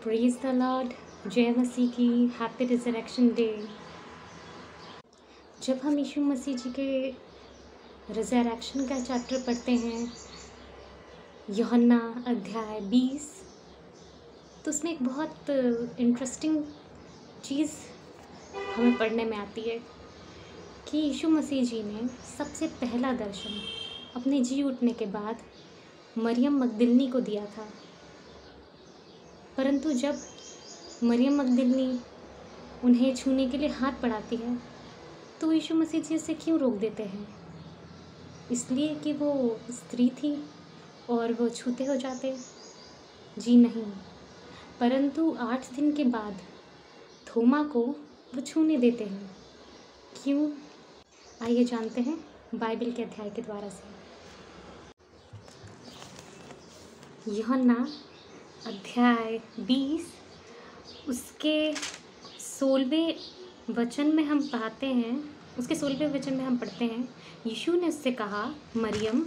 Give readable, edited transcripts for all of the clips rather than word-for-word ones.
Praise the Lord, जय मसीह की, happy resurrection day. जब हम यीशु मसीह जी के रिजरेक्शन का चैप्टर पढ़ते हैं, यूहन्ना अध्याय 20, तो उसमें एक बहुत इंटरेस्टिंग चीज़ हमें पढ़ने में आती है कि यीशु मसीह जी ने सबसे पहला दर्शन अपने जी उठने के बाद मरियम मगदलिनी को दिया था। परंतु जब मरियम मगदलिनी उन्हें छूने के लिए हाथ बढ़ाती है तो यीशु मसीह जी उसे क्यों रोक देते हैं? इसलिए कि वो स्त्री थी और वो छूते हो जाते? जी नहीं, परंतु 8 दिन के बाद थोमा को वो छूने देते हैं। क्यों? आइए जानते हैं बाइबल के अध्याय के द्वारा से। यूहन्ना अध्याय 20 उसके 16वें वचन में हम पढ़ते हैं, उसके 16वें वचन में हम पढ़ते हैं, यीशु ने उससे कहा मरियम।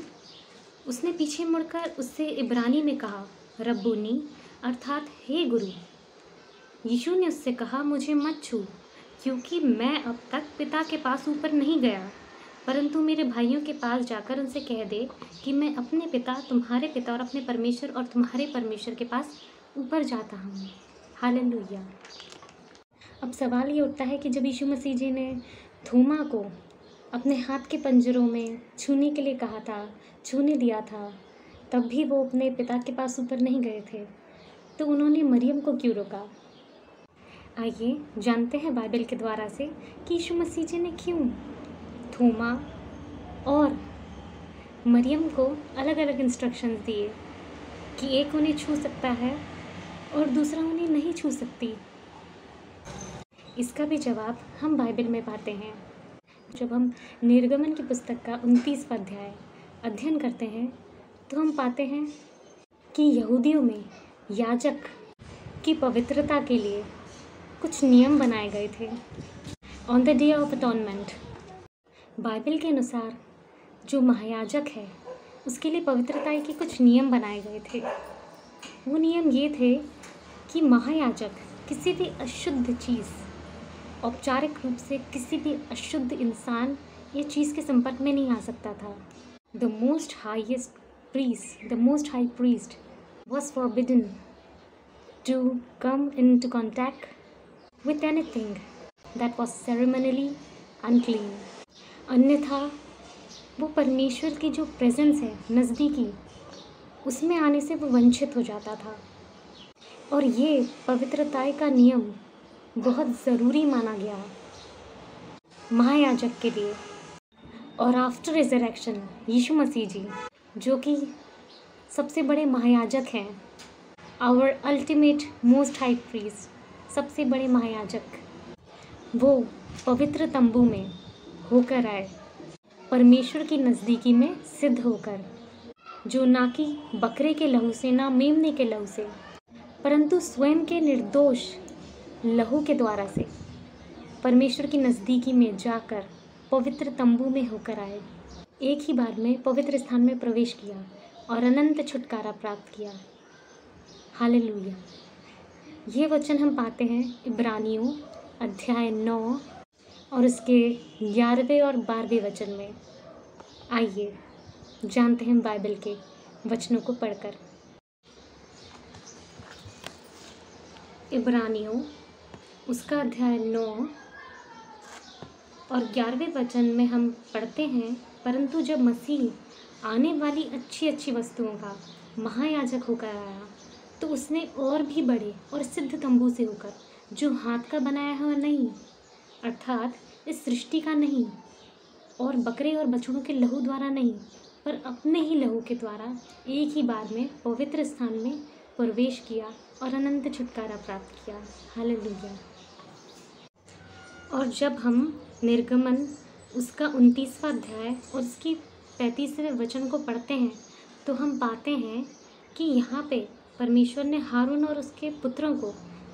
उसने पीछे मुड़कर उससे इब्रानी में कहा रब्बूनी, अर्थात हे गुरु। यीशु ने उससे कहा मुझे मत छू, क्योंकि मैं अब तक पिता के पास ऊपर नहीं गया, परंतु मेरे भाइयों के पास जाकर उनसे कह दे कि मैं अपने पिता, तुम्हारे पिता और अपने परमेश्वर और तुम्हारे परमेश्वर के पास ऊपर जाता हूँ। हालेलुया। अब सवाल ये उठता है कि जब यीशु मसीह जी ने थोमा को अपने हाथ के पंजरों में छूने के लिए कहा था, छूने दिया था, तब भी वो अपने पिता के पास ऊपर नहीं गए थे, तो उन्होंने मरियम को क्यों रोका? आइए जानते हैं बाइबल के द्वारा से कि यीशु मसीह जी ने क्यों थोमा और मरियम को अलग अलग इंस्ट्रक्शंस दिए कि एक उन्हें छू सकता है और दूसरा उन्हें नहीं छू सकती। इसका भी जवाब हम बाइबल में पाते हैं। जब हम निर्गमन की पुस्तक का 29वां अध्याय अध्ययन करते हैं तो हम पाते हैं कि यहूदियों में याजक की पवित्रता के लिए कुछ नियम बनाए गए थे। On the day of atonement, Bible के अनुसार जो महायाजक है उसके लिए पवित्रता के कुछ नियम बनाए गए थे। वो नियम ये थे कि महायाजक किसी भी अशुद्ध चीज़, औपचारिक रूप से किसी भी अशुद्ध इंसान या चीज़ के संपर्क में नहीं आ सकता था। The most high priest was forbidden to come into contact with anything that was ceremonially unclean. अन्यथा वो परमेश्वर की जो प्रेजेंस है, नज़दीकी, उसमें आने से वो वंचित हो जाता था। और ये पवित्रता का नियम बहुत ज़रूरी माना गया महायाजक के लिए। और आफ्टर रिजरेक्शन यीशु मसीह जी, जो कि सबसे बड़े महायाजक हैं, our ultimate most high priest, सबसे बड़े महायाजक, वो पवित्र तंबू में होकर आए, परमेश्वर की नज़दीकी में सिद्ध होकर, जो ना कि बकरे के लहू से, ना मेमने के लहू से, परंतु स्वयं के निर्दोष लहू के द्वारा से परमेश्वर की नज़दीकी में जाकर पवित्र तंबू में होकर आए, एक ही बार में पवित्र स्थान में प्रवेश किया और अनंत छुटकारा प्राप्त किया। हालेलुया। ये वचन हम पाते हैं इब्रानियों अध्याय 9 और उसके 11वें और 12वें वचन में। आइए जानते हैं बाइबल के वचनों को पढ़कर। इब्रानियों उसका अध्याय 9 और 11वें वचन में हम पढ़ते हैं, परंतु जब मसीह आने वाली अच्छी वस्तुओं का महायाजक होकर आया तो उसने और भी बड़े और सिद्ध तंबू से होकर, जो हाथ का बनाया हुआ नहीं, अर्थात इस सृष्टि का नहीं, और बकरे और बछड़ों के लहू द्वारा नहीं, पर अपने ही लहू के द्वारा एक ही बार में पवित्र स्थान में प्रवेश किया और अनंत छुटकारा प्राप्त किया। हालेलुया। और जब हम निर्गमन उसका 29वां अध्याय और उसकी 35वें वचन को पढ़ते हैं तो हम पाते हैं कि यहाँ पे परमेश्वर ने हारून और उसके पुत्रों को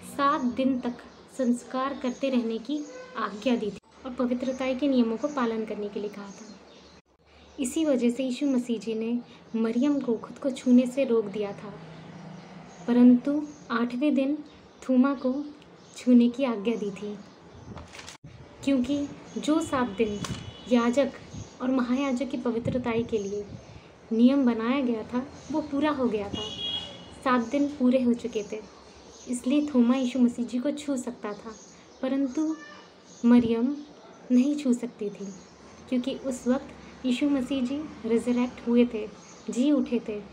7 दिन तक संस्कार करते रहने की आज्ञा दी थी और पवित्रता के नियमों को पालन करने के लिए कहा था। इसी वजह से यीशु मसीह जी ने मरियम को खुद को छूने से रोक दिया था। परंतु 8वें दिन थोमा को छूने की आज्ञा दी थी, क्योंकि जो 7 दिन याजक और महायाजक की पवित्रताई के लिए नियम बनाया गया था वो पूरा हो गया था। 7 दिन पूरे हो चुके थे, इसलिए थोमा यीशु मसीह जी को छू सकता था, परंतु मरियम नहीं छू सकती थी, क्योंकि उस वक्त यीशु मसीह जी रिजरेक्ट हुए थे, जी उठे थे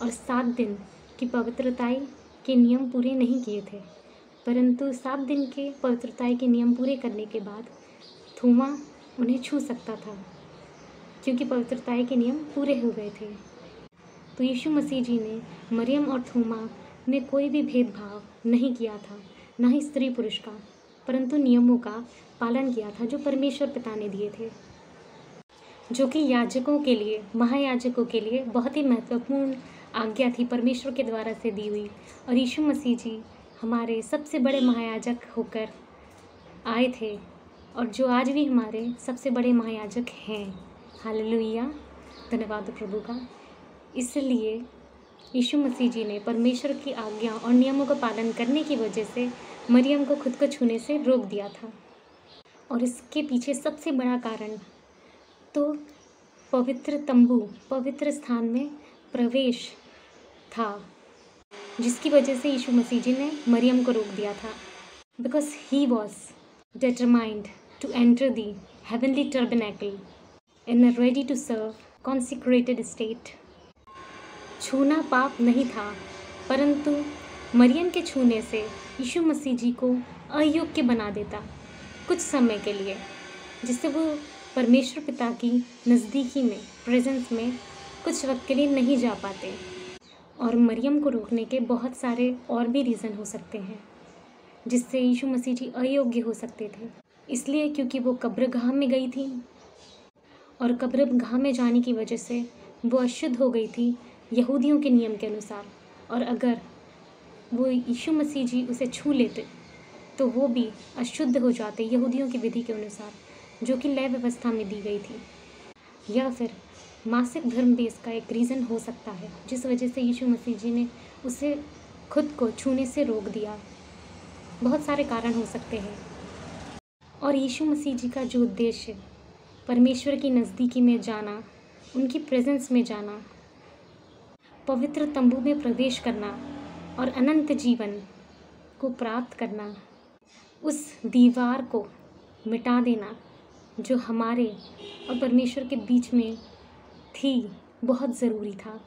और 7 दिन की पवित्रताई के नियम पूरे नहीं किए थे। परंतु 7 दिन के पवित्रताई के नियम पूरे करने के बाद थोमा उन्हें छू सकता था, क्योंकि पवित्रताई के नियम पूरे हो गए थे। तो यीशु मसीह जी ने मरियम और थोमा में कोई भी भेदभाव नहीं किया था, ना ही स्त्री पुरुष का, परंतु नियमों का पालन किया था जो परमेश्वर पिता ने दिए थे, जो कि याजकों के लिए, महायाजकों के लिए बहुत ही महत्वपूर्ण आज्ञा थी, परमेश्वर के द्वारा से दी हुई। और यीशु मसीह जी हमारे सबसे बड़े महायाजक होकर आए थे और जो आज भी हमारे सबसे बड़े महायाजक हैं। हालेलुया, धन्यवाद प्रभु का। इसलिए यीशु मसीह जी ने परमेश्वर की आज्ञा और नियमों का पालन करने की वजह से मरियम को खुद को छूने से रोक दिया था। और इसके पीछे सबसे बड़ा कारण तो पवित्र तंबू, पवित्र स्थान में प्रवेश था, जिसकी वजह से यीशु मसीह जी ने मरियम को रोक दिया था। Because he was determined to enter the heavenly tabernacle in a ready to serve consecrated state. छूना पाप नहीं था, परंतु मरियम के छूने से यीशु मसीह जी को अयोग्य बना देता कुछ समय के लिए, जिससे वो परमेश्वर पिता की नज़दीकी में, प्रेजेंस में कुछ वक्त के लिए नहीं जा पाते। और मरियम को रोकने के बहुत सारे और भी रीज़न हो सकते हैं जिससे यीशु मसीह जी अयोग्य हो सकते थे। इसलिए क्योंकि वो कब्रगाह में गई थी और कब्रगाह में जाने की वजह से वो अशुद्ध हो गई थी यहूदियों के नियम के अनुसार। और अगर वो यीशु मसीह जी उसे छू लेते तो वो भी अशुद्ध हो जाते यहूदियों की विधि के अनुसार, जो कि लय व्यवस्था में दी गई थी। या फिर मासिक धर्म भी इसका एक रीज़न हो सकता है, जिस वजह से यीशु मसीह जी ने उसे खुद को छूने से रोक दिया। बहुत सारे कारण हो सकते हैं। और यीशु मसीह जी का जो उद्देश्य, परमेश्वर की नज़दीकी में जाना, उनकी प्रेजेंस में जाना, पवित्र तंबू में प्रवेश करना और अनंत जीवन को प्राप्त करना, उस दीवार को मिटा देना जो हमारे और परमेश्वर के बीच में थी, बहुत ज़रूरी था।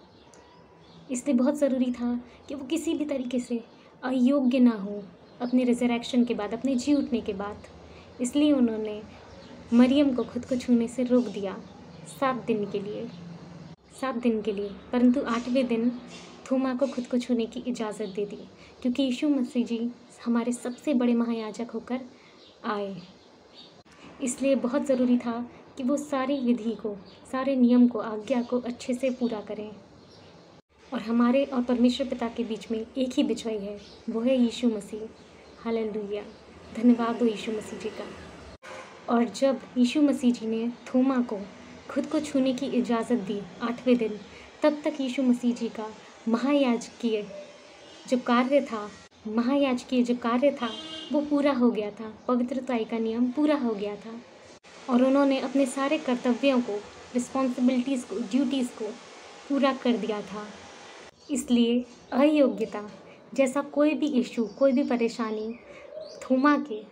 इसलिए बहुत ज़रूरी था कि वो किसी भी तरीके से अयोग्य ना हो अपने रिजरेक्शन के बाद, अपने जी उठने के बाद। इसलिए उन्होंने मरियम को खुद को छूने से रोक दिया 7 दिन के लिए, 7 दिन के लिए। परंतु 8वें दिन थोमा को खुद को छूने की इजाज़त दे दी, क्योंकि यीशु मसीह जी हमारे सबसे बड़े महायाजक होकर आए। इसलिए बहुत ज़रूरी था कि वो सारी विधि को, सारे नियम को, आज्ञा को अच्छे से पूरा करें। और हमारे और परमेश्वर पिता के बीच में एक ही बिछवाई है, वो है यीशु मसीह। हालेलुया, धन्यवाद हो यीशु मसीह जी का। और जब यीशु मसीह जी ने थोमा को खुद को छूने की इजाज़त दी 8वें दिन, तब तक यीशु मसीह जी का महायाजकीय जो कार्य था वो पूरा हो गया था, पवित्रताई का नियम पूरा हो गया था। और उन्होंने अपने सारे कर्तव्यों को, रिस्पॉन्सिबिलिटीज़ को, ड्यूटीज़ को पूरा कर दिया था। इसलिए अयोग्यता जैसा कोई भी इशू, कोई भी परेशानी थोमा के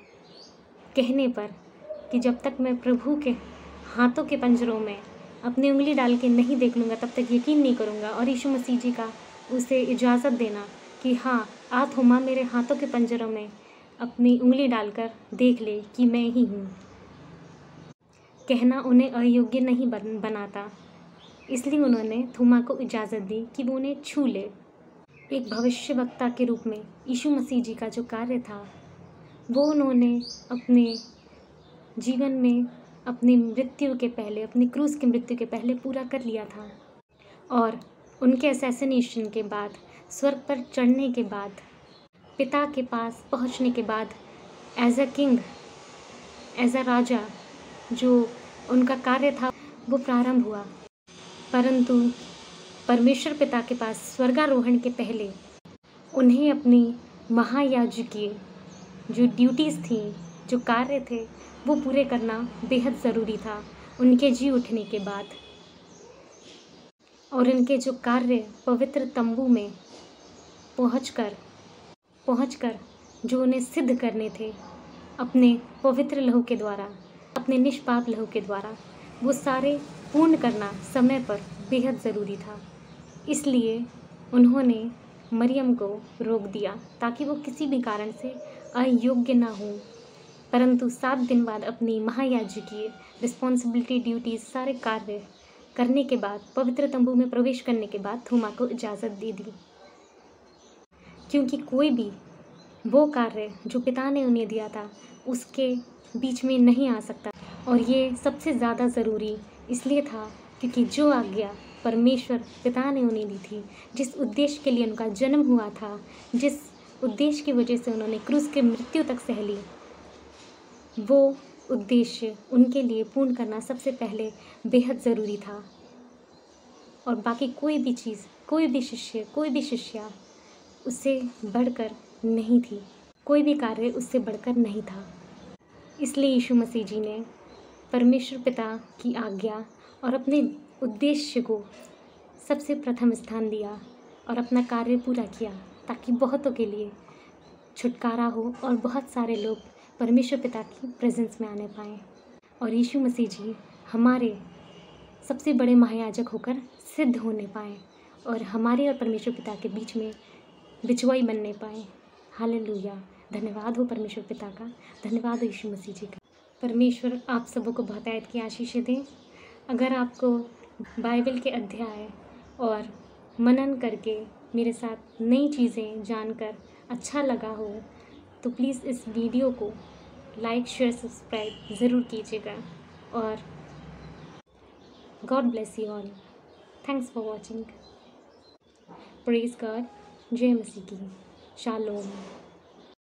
कहने पर कि जब तक मैं प्रभु के हाथों के पंजरों में अपनी उंगली डाल के नहीं देख लूँगा तब तक यकीन नहीं करूँगा, और यीशु मसीह जी का उसे इजाज़त देना कि हाँ आ थोमा, मेरे हाथों के पंजरों में अपनी उंगली डालकर देख ले कि मैं ही हूँ, कहना उन्हें अयोग्य नहीं बनाता। इसलिए उन्होंने थोमा को इजाज़त दी कि वो उन्हें छू ले। एक भविष्यवक्ता के रूप में यीशु मसीह जी का जो कार्य था वो उन्होंने अपने जीवन में, अपनी मृत्यु के पहले, अपनी क्रूस की मृत्यु के पहले पूरा कर लिया था। और उनके असैसिनेशन के बाद, स्वर्ग पर चढ़ने के बाद, पिता के पास पहुंचने के बाद, as a king, as a raja, जो उनका कार्य था वो प्रारंभ हुआ। परंतु परमेश्वर पिता के पास स्वर्गारोहण के पहले उन्हें अपनी महायाजकीय जो ड्यूटीज़ थी, जो कार्य थे, वो पूरे करना बेहद ज़रूरी था उनके जी उठने के बाद। और उनके जो कार्य पवित्र तंबू में पहुंचकर जो उन्हें सिद्ध करने थे अपने पवित्र लहू के द्वारा, अपने निष्पाप लहू के द्वारा, वो सारे पूर्ण करना समय पर बेहद ज़रूरी था। इसलिए उन्होंने मरियम को रोक दिया ताकि वो किसी भी कारण से अयोग्य ना हो, परंतु 7 दिन बाद अपनी महायाजकीय रिस्पॉन्सिबिलिटी, ड्यूटीज़, सारे कार्य करने के बाद, पवित्र तंबू में प्रवेश करने के बाद थोमा को इजाज़त दे दी, क्योंकि कोई भी वो कार्य जो पिता ने उन्हें दिया था उसके बीच में नहीं आ सकता। और ये सबसे ज़्यादा ज़रूरी इसलिए था क्योंकि जो आज्ञा परमेश्वर पिता ने उन्हें दी थी, जिस उद्देश्य के लिए उनका जन्म हुआ था, जिस उद्देश्य की वजह से उन्होंने क्रूस के मृत्यु तक सह ली, वो उद्देश्य उनके लिए पूर्ण करना सबसे पहले बेहद ज़रूरी था। और बाकी कोई भी चीज़, कोई भी शिष्य, कोई भी शिष्या उससे बढ़कर नहीं थी, कोई भी कार्य उससे बढ़कर नहीं था। इसलिए यीशु मसीह जी ने परमेश्वर पिता की आज्ञा और अपने उद्देश्य को सबसे प्रथम स्थान दिया और अपना कार्य पूरा किया, ताकि बहुतों के लिए छुटकारा हो और बहुत सारे लोग परमेश्वर पिता की प्रेजेंस में आने पाएँ। और यीशु मसीह जी हमारे सबसे बड़े महायाजक होकर सिद्ध होने पाएँ और हमारे और परमेश्वर पिता के बीच में बिचवाई बनने पाएँ। हालेलुया! धन्यवाद हो परमेश्वर पिता का, धन्यवाद हो यीशु मसीह जी का। परमेश्वर आप सबों को बहुतायत की आशीषें दें। अगर आपको बाइबल के अध्याय और मनन करके मेरे साथ नई चीज़ें जानकर अच्छा लगा हो तो प्लीज़ इस वीडियो को लाइक, शेयर, सब्सक्राइब ज़रूर कीजिएगा। और God bless you all. Thanks for watching. Praise God. जय मसीह की। शालोम।